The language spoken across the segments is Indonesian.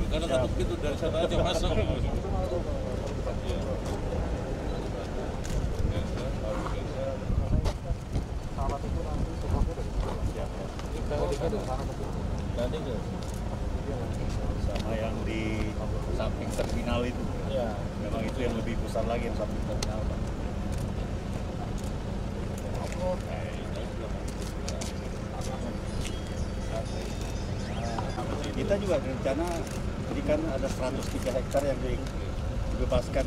Karena satu pintu dari sana aja masuk. Sama yang di samping terminal itu. Ya, memang itu yang lebih besar lagi yang samping terminal. Kita juga rencana, jadi kan ada 103 hektar yang dibebaskan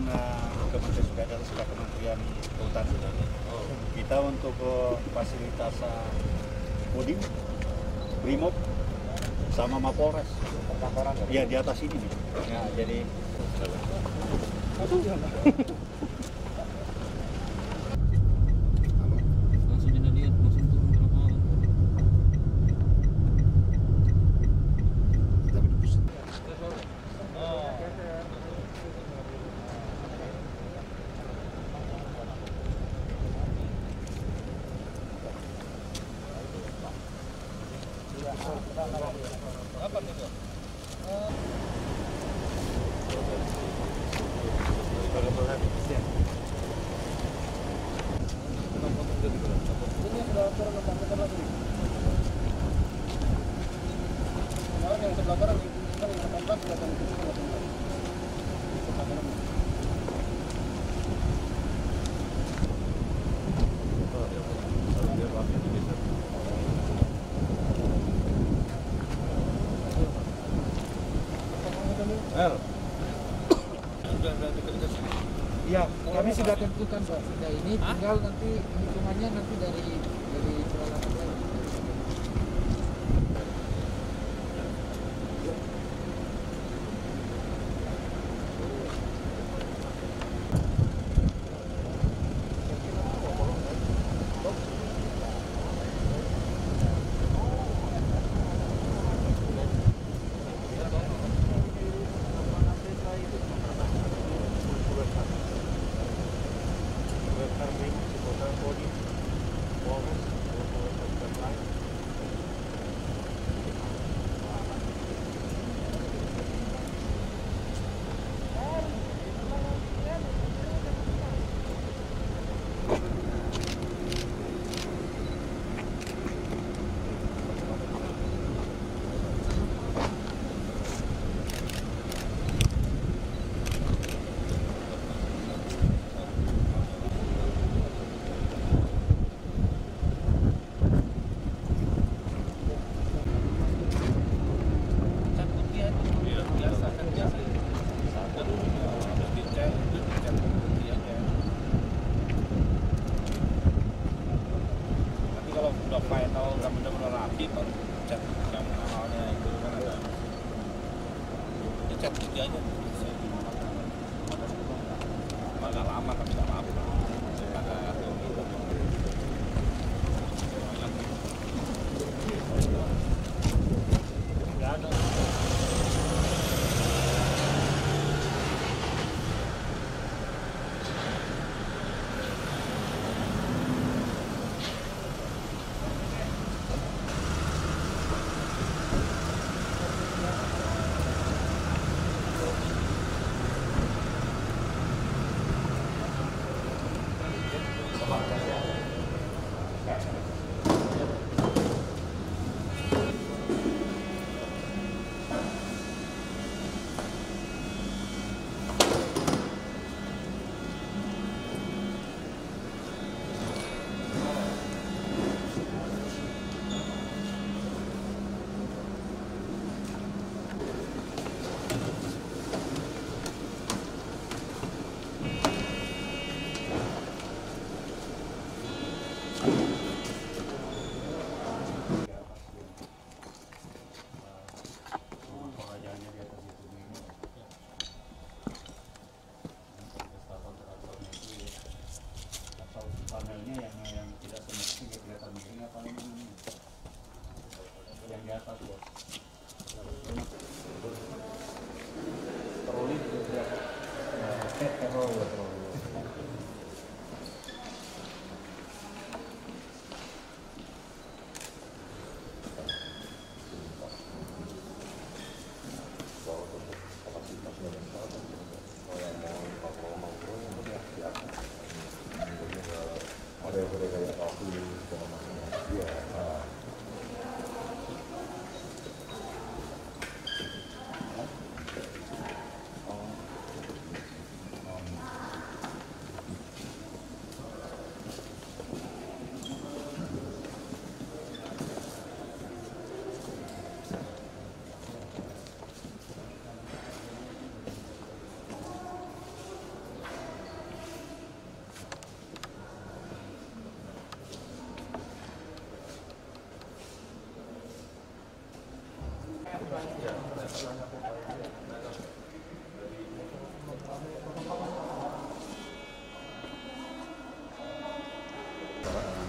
Kementerian Sukadana sebagai Kementerian Kehutanan. Kita untuk fasilitas Kodim, Brimob, sama Mapolres. Ya di atas ini nih. Ya, jadi ya, kami sudah tentukan Pak. Sudah ini tinggal nanti hitungannya nanti dari peralatan lain. Agak lama tapi tak apa-apa.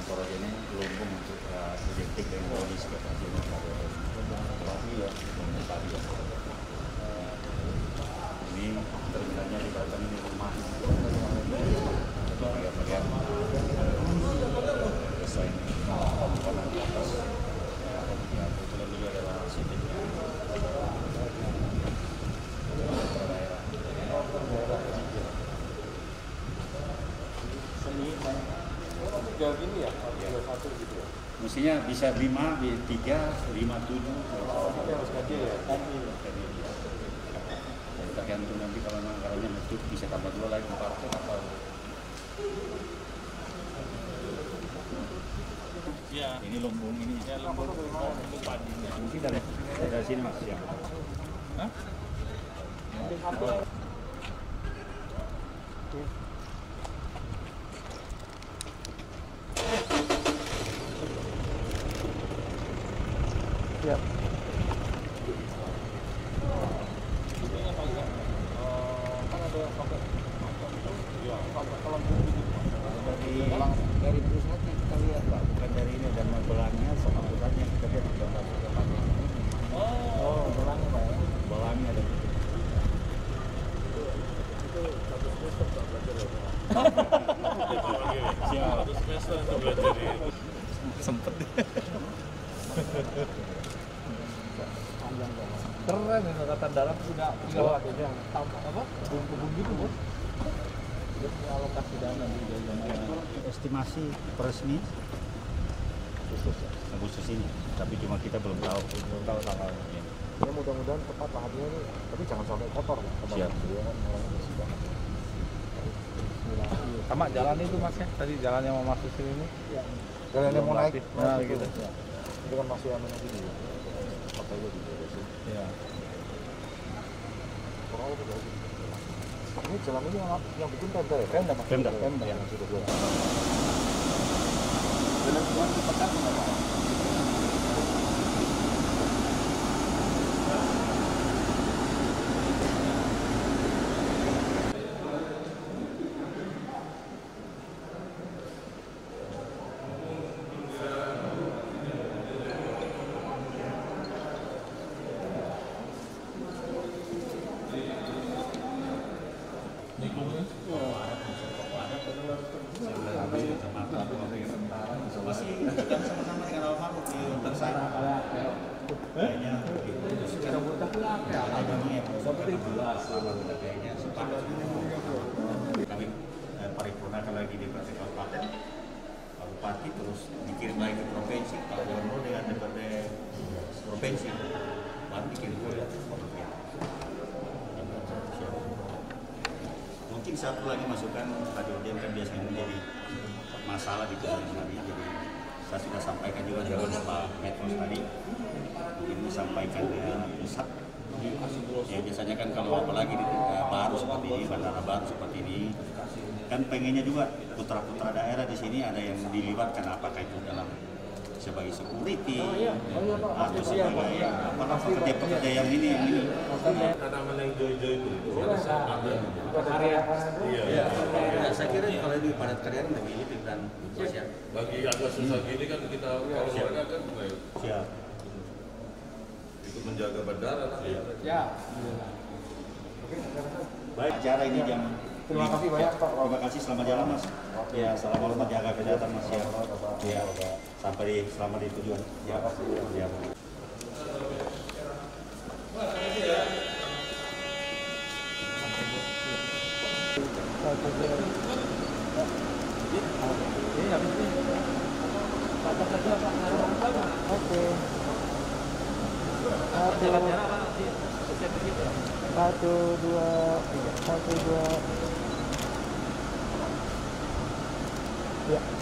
Proyek ini lumbung untuk identik dengan kondisi hasilnya padi ya, padi ya. Ini terminalnya dikatakan ini rumah bagian-bagian desain komponen di atas ya, kebetulan ini adalah sitiknya Jauh gini ya, 21 gitu ya. mestinya bisa 5, 3, 5, 7 Harus ganti ya. tergantung nanti kalau memang anggarannya betul bisa tambah 2 lagi partai atau Iya. ini lumbung ini Ya lumbung padinya. mungkin dari sini mas ya. Hah? Ya. Dari pusatnya kita lihat Pak, Bukan dari ini dan belangnya sama pusatnya kita lihat di gambar depannya. oh belangnya Pak ya. Belangnya ada. Siap. Satu semester itu belajar di Sempet. Keren ini angkatan darat sudah tinggal aja apa kebun gitu Bos. Dia punya alokasi dana di dalam Estimasi resmi Agustus ini, tapi cuma kita belum tahu tanggalnya. ya mudah-mudahan tepat lahannya ini, tapi jangan sampai kotor Pak. Siap. Dia kan orang bersih banget. Bismillah. Sama jalan itu mas ya, tadi jalan yang mau masuk sini ini. Jalan yang mau naik, Nah, naik gitu. Ya. Itu kan masih aman lagi nih. Pakai aja di sini. Ya. Kurang lebih dari sini. Ini jalan ini yang bikin Pemda ya? Pemda Pak? Pemda. Yang sudah buat. Jalan keluar di pekan nggak Pak? Masih kita sama-sama dengan almarhum di Tersana. Kayaknya secara mudah seperti itu. Kayaknya sepakat. Kami paripurnakan lagi di Kabupaten, Bupati terus dikirim lagi ke provinsi, Pak Gubernur dengan DPRD provinsi, baru dikirim ke Kementerian. Mungkin satu lagi masukan Pak Dirjen kan biasanya menjadi masalah di hari-hari. Jadi saya sudah sampaikan juga dengan Pak Metros tadi, ini sampaikan ke pusat. Ya biasanya kan kalau apalagi di baru seperti ini, bandara baru seperti ini, kan pengennya juga putra-putra daerah di sini ada yang dilibatkan, apakah itu dalam sebagai security atau sebagai apa pekerja-pekerja yang ini tanaman yang hijau-hijau itu harus ada. Iya. Saya kira kalau di padat karya lebih itu dan Bagi agak susah gini kan kita kalau mereka kan siap. Untuk menjaga bandara nanti. Ya. Baik, acara ini jam. Terima kasih banyak, Pak. Terima kasih, selamat jalan Mas. Ya, selamat jaga kesehatan Mas ya. Ya, sampai selamat di tujuan. Ya, ya. Oke. Satu, dua, tiga. Satu, dua. Ya.